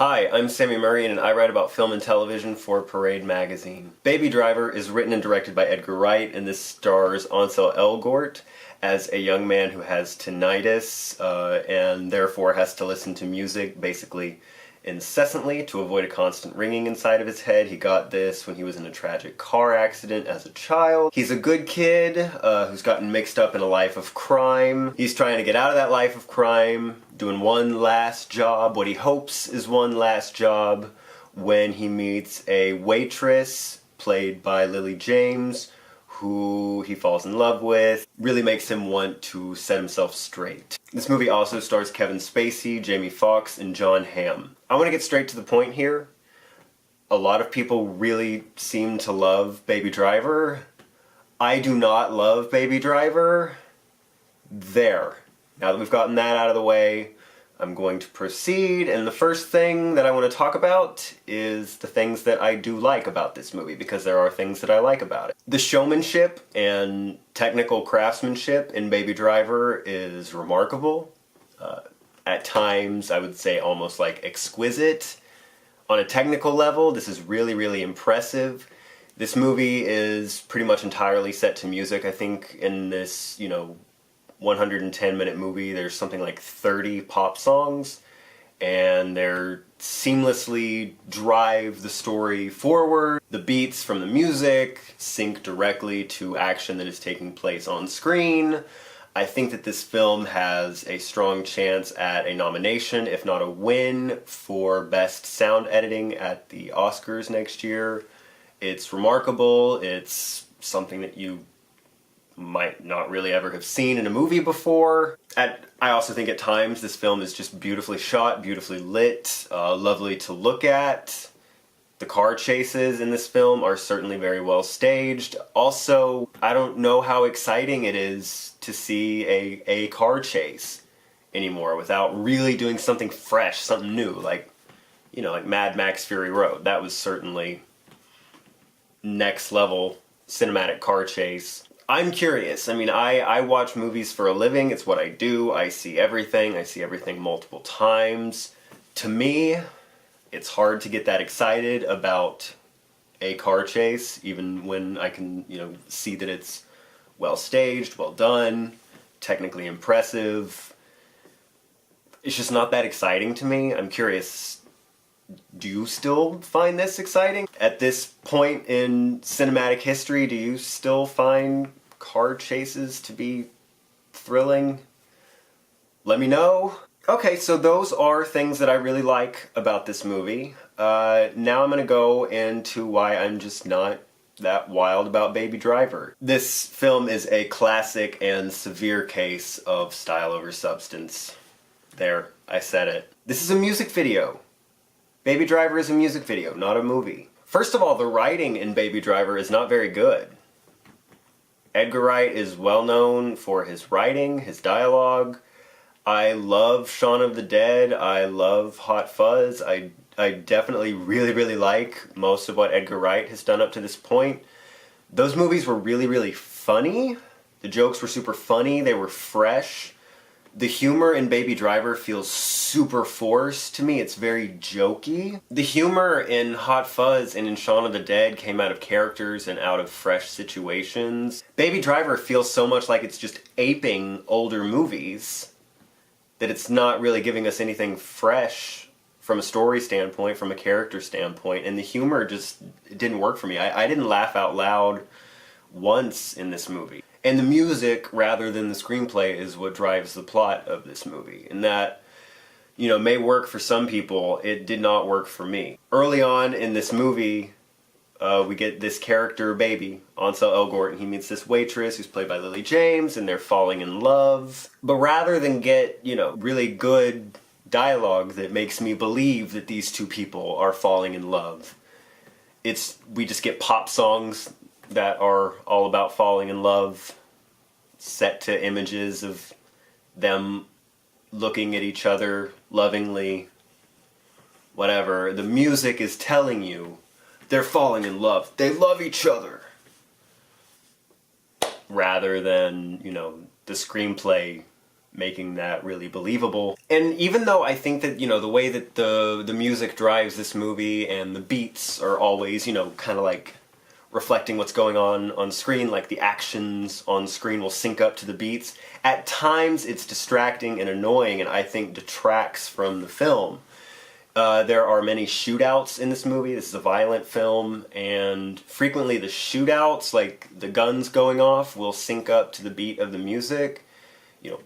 Hi, I'm Sammy Murrian and I write about film and television for Parade magazine. Baby Driver is written and directed by Edgar Wright, and this stars Ansel Elgort as a young man who has tinnitus and therefore has to listen to music basically incessantly to avoid a constant ringing inside of his head. He got this when he was in a tragic car accident as a child. He's a good kid who's gotten mixed up in a life of crime. He's trying to get out of that life of crime, doing one last job, what he hopes is one last job, when he meets a waitress played by Lily James, who he falls in love with, really makes him want to set himself straight. This movie also stars Kevin Spacey, Jamie Foxx, and Jon Hamm. I want to get straight to the point here. A lot of people really seem to love Baby Driver. I do not love Baby Driver. There. Now that we've gotten that out of the way, I'm going to proceed, and the first thing that I want to talk about is the things that I do like about this movie, because there are things that I like about it. The showmanship and technical craftsmanship in Baby Driver is remarkable. At times, I would say almost like exquisite. On a technical level, this is really, really impressive. This movie is pretty much entirely set to music. I think in this, 110-minute movie, there's something like 30 pop songs, and they're seamlessly drive the story forward. The beats from the music sync directly to action that is taking place on screen. I think that this film has a strong chance at a nomination, if not a win, for Best Sound Editing at the Oscars next year. It's remarkable. It's something that you might not really ever have seen in a movie before. I also think at times this film is just beautifully shot, beautifully lit, lovely to look at. The car chases in this film are certainly very well staged. Also, I don't know how exciting it is to see a car chase anymore without really doing something fresh, something new, like Mad Max Fury Road. That was certainly next level cinematic car chase. I'm curious. I watch movies for a living. It's what I do. I see everything. I see everything multiple times. To me, it's hard to get that excited about a car chase, even when I can, see that it's well staged, well done, technically impressive. It's just not that exciting to me. I'm curious, do you still find this exciting? At this point in cinematic history, do you still find car chases to be thrilling? Let me know. Okay, so those are things that I really like about this movie. Now I'm going to go into why I'm just not that wild about Baby Driver. This film is a classic and severe case of style over substance. There, I said it. This is a music video. Baby Driver is a music video, not a movie. First of all, the writing in Baby Driver is not very good. Edgar Wright is well known for his writing, his dialogue. I love Shaun of the Dead. I love Hot Fuzz. I definitely really, really like most of what Edgar Wright has done up to this point. Those movies were really, really funny. The jokes were super funny. They were fresh. The humor in Baby Driver feels super forced to me. It's very jokey. The humor in Hot Fuzz and in Shaun of the Dead came out of characters and out of fresh situations. Baby Driver feels so much like it's just aping older movies that it's not really giving us anything fresh from a story standpoint, from a character standpoint, and the humor just didn't work for me. I didn't laugh out loud once in this movie. And the music, rather than the screenplay, is what drives the plot of this movie. And that, may work for some people. It did not work for me. Early on in this movie, we get this character, Baby, Ansel Elgort, and he meets this waitress who's played by Lily James, and they're falling in love. But rather than get, really good dialogue that makes me believe that these two people are falling in love, we just get pop songs that are all about falling in love, set to images of them looking at each other lovingly, whatever. The music is telling you they're falling in love. They love each other. Rather than, the screenplay making that really believable. And even though I think that, the way that the music drives this movie and the beats are always, kind of like reflecting what's going on screen, like the actions on screen will sync up to the beats, at times it's distracting and annoying, and I think detracts from the film. There are many shootouts in this movie. This is a violent film, and frequently the shootouts, like the guns going off, will sync up to the beat of the music.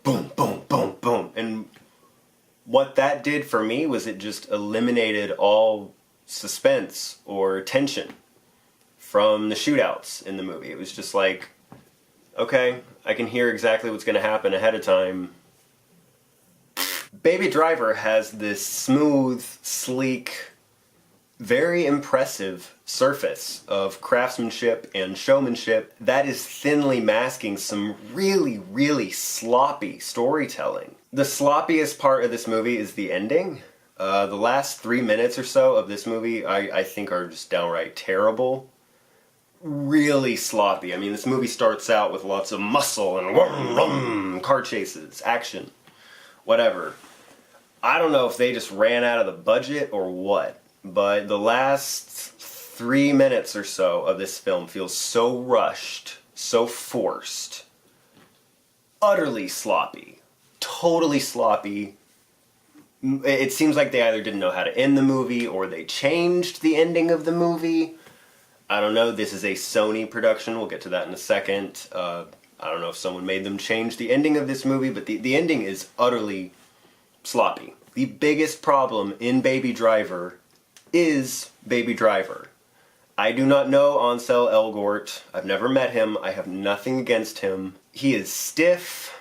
Boom, boom, boom, boom. And what that did for me was it just eliminated all suspense or tension from the shootouts in the movie. It was just like, okay, I can hear exactly what's going to happen ahead of time. Baby Driver has this smooth, sleek, very impressive surface of craftsmanship and showmanship that is thinly masking some really, really sloppy storytelling. The sloppiest part of this movie is the ending. The last 3 minutes or so of this movie I think are just downright terrible. Really sloppy. I mean, this movie starts out with lots of muscle and wrum, wrum, car chases, action, whatever. I don't know if they just ran out of the budget or what, but the last 3 minutes or so of this film feels so rushed, so forced, utterly sloppy, totally sloppy. It seems like they either didn't know how to end the movie or they changed the ending of the movie. I don't know. This is a Sony production. We'll get to that in a second. I don't know if someone made them change the ending of this movie, but the ending is utterly sloppy. The biggest problem in Baby Driver is Baby Driver. I do not know Ansel Elgort. I've never met him. I have nothing against him. He is stiff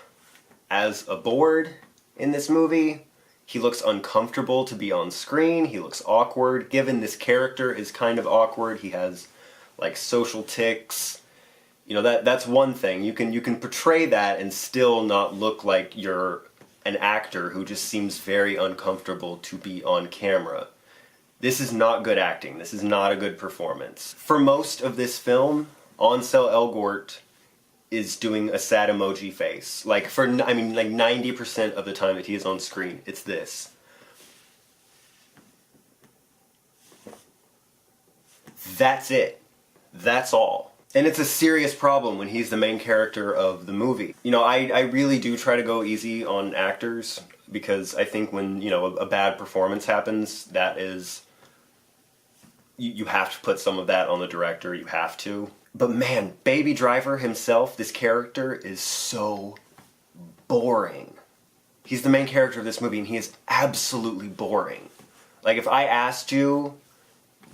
as a board in this movie. He looks uncomfortable to be on screen. He looks awkward. Given this character is kind of awkward, he has like social tics. That's one thing. You can portray that and still not look like you're an actor who just seems very uncomfortable to be on camera. This is not good acting. This is not a good performance. For most of this film, Ansel Elgort is doing a sad emoji face. Like 90% of the time that he is on screen, it's this. That's it. That's all. And it's a serious problem when he's the main character of the movie. I really do try to go easy on actors because I think when, a bad performance happens, that is... You have to put some of that on the director. You have to. But man, Baby Driver himself, this character, is so boring. He's the main character of this movie, and he is absolutely boring. Like, if I asked you,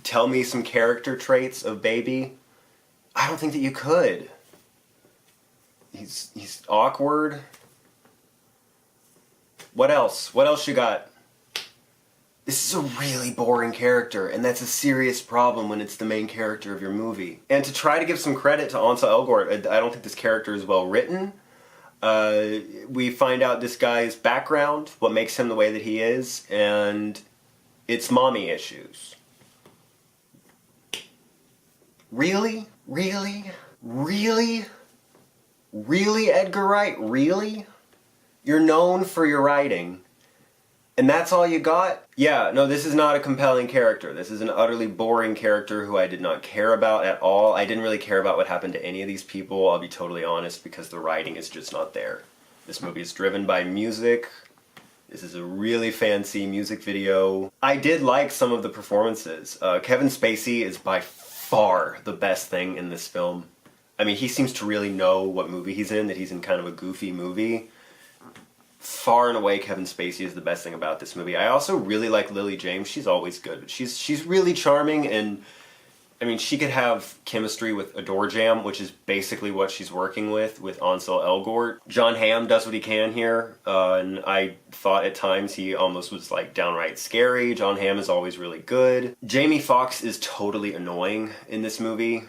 tell me some character traits of Baby, I don't think that you could. He's awkward. What else? What else you got? This is a really boring character, and that's a serious problem when it's the main character of your movie. And to try to give some credit to Ansel Elgort, I don't think this character is well written. We find out this guy's background, what makes him the way that he is, and it's mommy issues. Really? Really? Really? Really, Edgar Wright? Really? You're known for your writing. And that's all you got? Yeah, no, this is not a compelling character. This is an utterly boring character who I did not care about at all. I didn't really care about what happened to any of these people, I'll be totally honest, because the writing is just not there. This movie is driven by music. This is a really fancy music video. I did like some of the performances. Kevin Spacey is by far the best thing in this film. I mean, he seems to really know what movie he's in, that he's in kind of a goofy movie. Far and away, Kevin Spacey is the best thing about this movie. I also really like Lily James. She's always good. But she's really charming, and I mean, she could have chemistry with Adore Jam, which is basically what she's working with Ansel Elgort. John Hamm does what he can here, and I thought at times he almost was like downright scary. John Hamm is always really good. Jamie Foxx is totally annoying in this movie.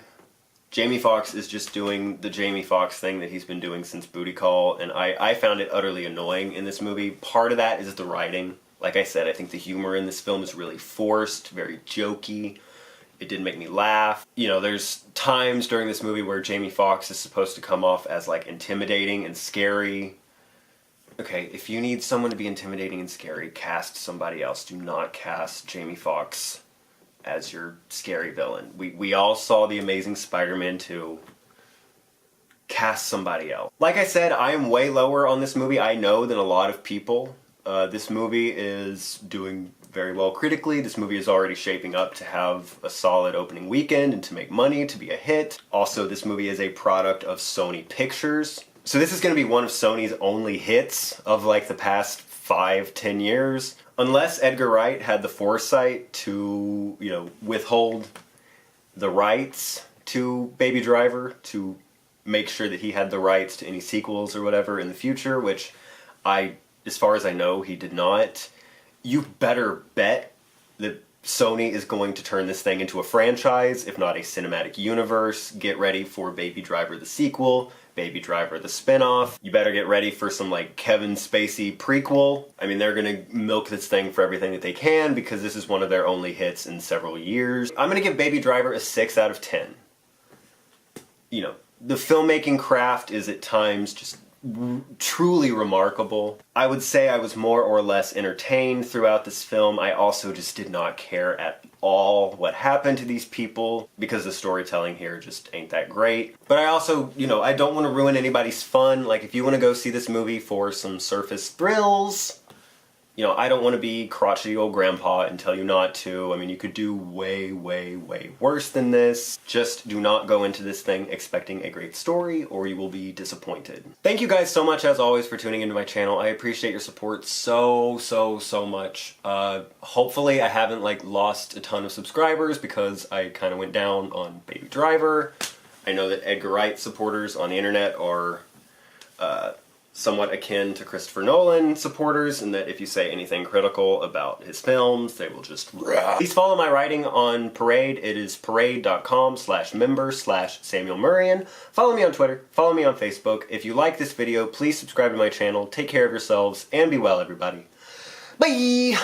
Jamie Foxx is just doing the Jamie Foxx thing that he's been doing since Booty Call, and I found it utterly annoying in this movie. Part of that is the writing. Like I said, I think the humor in this film is really forced, very jokey. It didn't make me laugh. There's times during this movie where Jamie Foxx is supposed to come off as like intimidating and scary. Okay, if you need someone to be intimidating and scary, cast somebody else. Do not cast Jamie Foxx as your scary villain. We all saw The Amazing Spider-Man 2. Cast somebody else. Like I said, I am way lower on this movie, I know, than a lot of people. This movie is doing very well critically. This movie is already shaping up to have a solid opening weekend and to make money, to be a hit. Also, this movie is a product of Sony Pictures. So this is going to be one of Sony's only hits of like the past 5-10 years. Unless Edgar Wright had the foresight to, you know, withhold the rights to Baby Driver, to make sure that he had the rights to any sequels or whatever in the future, which as far as I know, he did not. You better bet that Sony is going to turn this thing into a franchise, if not a cinematic universe. Get ready for Baby Driver the sequel, Baby Driver the spinoff. You better get ready for some like Kevin Spacey prequel. I mean, they're gonna milk this thing for everything that they can because this is one of their only hits in several years. I'm gonna give Baby Driver a 6 out of 10. You know, the filmmaking craft is at times just truly remarkable. I would say I was more or less entertained throughout this film. I also just did not care at all what happened to these people because the storytelling here just ain't that great. But I also, you know, I don't want to ruin anybody's fun. Like, if you want to go see this movie for some surface thrills, you know, I don't want to be crotchety old grandpa and tell you not to. I mean, you could do way, way, way worse than this. Just do not go into this thing expecting a great story or you will be disappointed. Thank you guys so much, as always, for tuning into my channel. I appreciate your support so, so, so much. Hopefully I haven't, like, lost a ton of subscribers because I kind of went down on Baby Driver. I know that Edgar Wright supporters on the internet are somewhat akin to Christopher Nolan supporters, and that if you say anything critical about his films, they will just rah. Please follow my writing on Parade. It is parade.com/member/Samuel Murrian. Follow me on Twitter. Follow me on Facebook. If you like this video, please subscribe to my channel. Take care of yourselves, and be well, everybody. Bye!